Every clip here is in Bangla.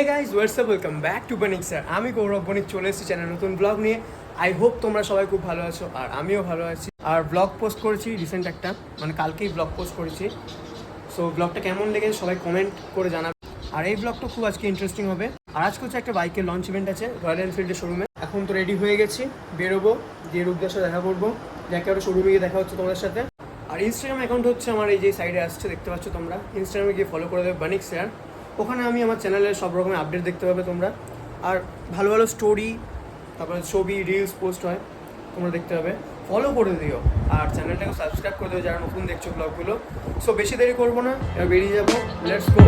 Hey guys, what's up? Welcome back to Banik Sir. আমি গৌরব বণিক চলে এসেছি চ্যানেল নতুন ব্লগ নিয়ে। আই হোপ তোমরা সবাই খুব ভালো আছো আর আমিও ভালো আছি। আর ব্লগ পোস্ট করেছি রিসেন্ট একটা, মানে কালকেই ব্লগ পোস্ট করেছি। সো ব্লগটা কেমন লেগেছে সবাই কমেন্ট করে জানাবে। আর এই ব্লগটা খুব আজকে ইন্টারেস্টিং হবে। আর আজকে হচ্ছে একটা বাইকের লঞ্চ ইভেন্ট আছে রয়্যাল এনফিল্ডের শোরুমে। এখন তো রেডি হয়ে গেছি, বেরোবো, দিয়ে রূপদার সাথে দেখা করবো। একেবারে শোরুমে গিয়ে দেখা হচ্ছে তোমাদের সাথে। আর ইনস্টাগ্রাম অ্যাকাউন্ট হচ্ছে আমার এই যে সাইডে আসছে, দেখতে পাচ্ছ তোমরা। ইনস্টাগ্রামে গিয়ে ফলো করে দেবে বানিক স্যার। ওখানে আমি আমার চ্যানেলের সব রকমের আপডেট দেখতে পাবে তোমরা। আর ভালো ভালো স্টোরি, তারপরে ছবি, রিলস পোস্ট হয়, তোমরা দেখতে পাবে। ফলো করে দিও আর চ্যানেলটাকে সাবস্ক্রাইব করে দিও যারা নতুন দেখছো ব্লগগুলো। সো বেশি দেরি করবো না, এবার বেরিয়ে যাবো, লেটস গো।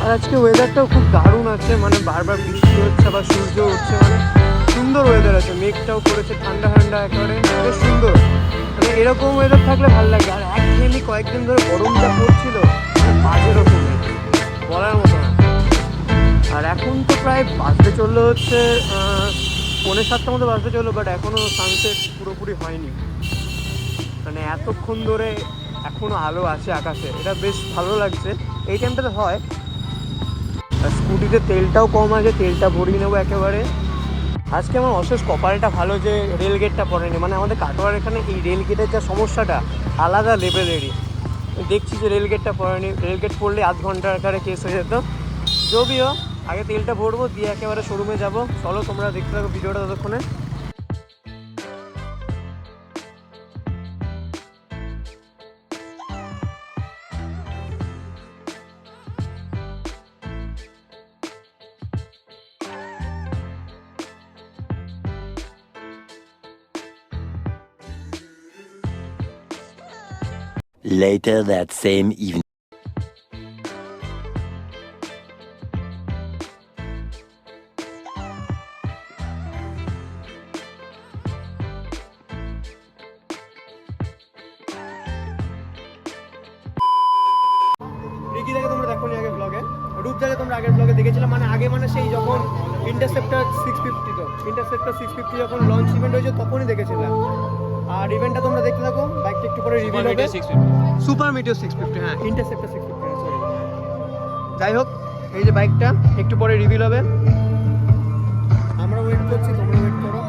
আর আজকে ওয়েদারটাও খুব দারুণ আছে, মানে বারবার বৃষ্টি হচ্ছে, আবার সূর্য উঠছে, মানে সুন্দর ওয়েদার আছে। মেঘটাও করেছে ঠান্ডা ঠান্ডা, একেবারে বেশ সুন্দর। মানে এরকম ওয়েদার থাকলে ভালো লাগে। আর একঘেয়েমি কয়েকদিন ধরে গরমটা পড়ছিল, বাজে রকমের, বলার মতো না। আর এখন তো প্রায় বাজতে চললো হচ্ছে 6:45 মতো বাজতে চললো, বাট এখনও সানসেট পুরোপুরি হয়নি। মানে এতক্ষণ ধরে এখনও আলো আছে আকাশে, এটা বেশ ভালো লাগছে। এই টাইমটাতে হয়। আর স্কুটিতে তেলটাও কম আছে, তেলটা ভরিয়ে নেবো একেবারে। আজকে আমার অশেষ কপালটা ভালো যে রেলগেটটা পড়েনি। মানে আমাদের কাটোয়ার এখানে এই রেলগেটের যা সমস্যাটা আলাদা লেভেলেরই। দেখছি যে রেলগেটটা পড়েনি, রেলগেট পড়লে আধ ঘন্টার আকারে কেস হয়ে যেত। যদিও আগে তেলটা ভরবো, দিয়ে একেবারে শোরুমে যাবো। চলো তোমরা দেখতে থাকো ভিডিওটা ততক্ষণে। Later that same evening. Ricky দাকে তোমরা দেখোনি আগে ব্লগে, রূপদাকে তোমরা আগের ব্লগে দেখেছিলাম। মানে আগে, মানে সেই যখন ইন্টারসেপ্টর 650 যখন লঞ্চ ইভেন্ট হয়েছে তখনই দেখেছিলাম। আর ইভেন্টটা তোমরা দেখতে থাকো, বাইকটা একটু পরে রিভিল হবে। সুপার মিটিওর 650, হ্যাঁ, ইন্টারসেপ্টর 650, সরি। যাই হোক, এই যে বাইকটা একটু পরে রিভিল হবে। আমরা ওয়েট করছি, তোমরা ওয়েট করো।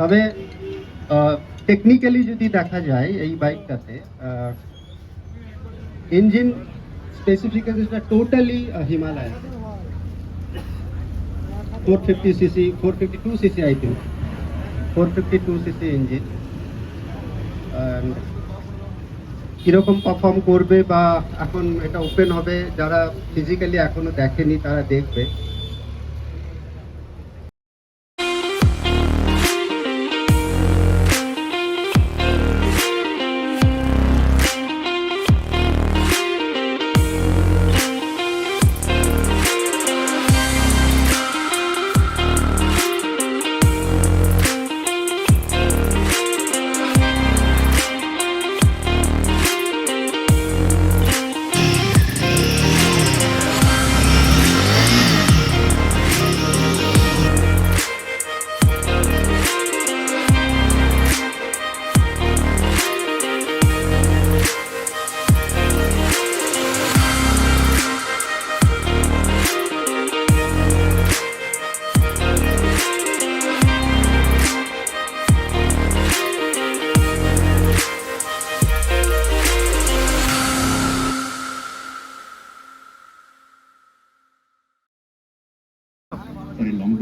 তবে টেকনিক্যালি যদি দেখা যায় এই বাইকটাতে ইঞ্জিন স্পেসিফিকেশনটা totally Himalaya, 450 CC, 452 CC, I think 452 CC engine. কিরকম পারফর্ম করবে বা এখন এটা ওপেন হবে, যারা ফিজিক্যালি এখনো দেখেনি তারা দেখবে।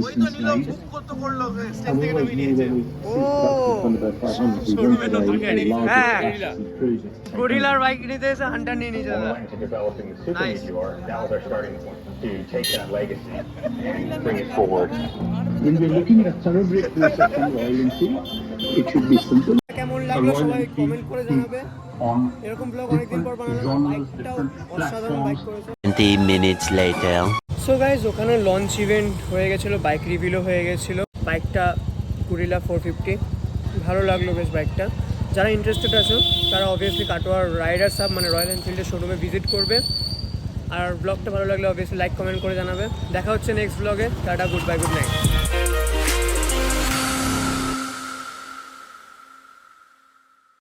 ওই তো নিল বুক করতে করলো স্টেপ থেকে নামিয়ে নিয়েছে ও শোরুমে নতুন গাড়ি হ্যাঁ গরিলার বাইক নিতে এসে হান্টার নিয়ে নিয়েছে দাদা nice That was our starting point to take that legacy and bring it forward. When we're looking at thoroughbred process from Royal Enfield, it should be simple. কেমন লাগলো সবাই কমেন্ট করে জানাবে এরকম ব্লগ অনেকদিন পর বানালাম বাইকটাও অসাধারণ বাইক করেছে 20 minutes later. সো গাইজ ওখানে লঞ্চ ইভেন্ট হয়ে গেছিলো বাইক রিভিলও হয়ে গেছিলো বাইকটা গুরিলা 450 ভালো লাগলো বেশ বাইকটা যারা ইন্টারেস্টেড আছো তারা অবভিয়াসলি কাটোয়ার রাইডার্স হাব মানে রয়্যাল এনফিল্ডের শোরুমে ভিজিট করবে আর ব্লগটা ভালো লাগলে অবভিয়াসলি লাইক কমেন্ট করে জানাবে দেখা হচ্ছে নেক্সট ব্লগে tata good bye good night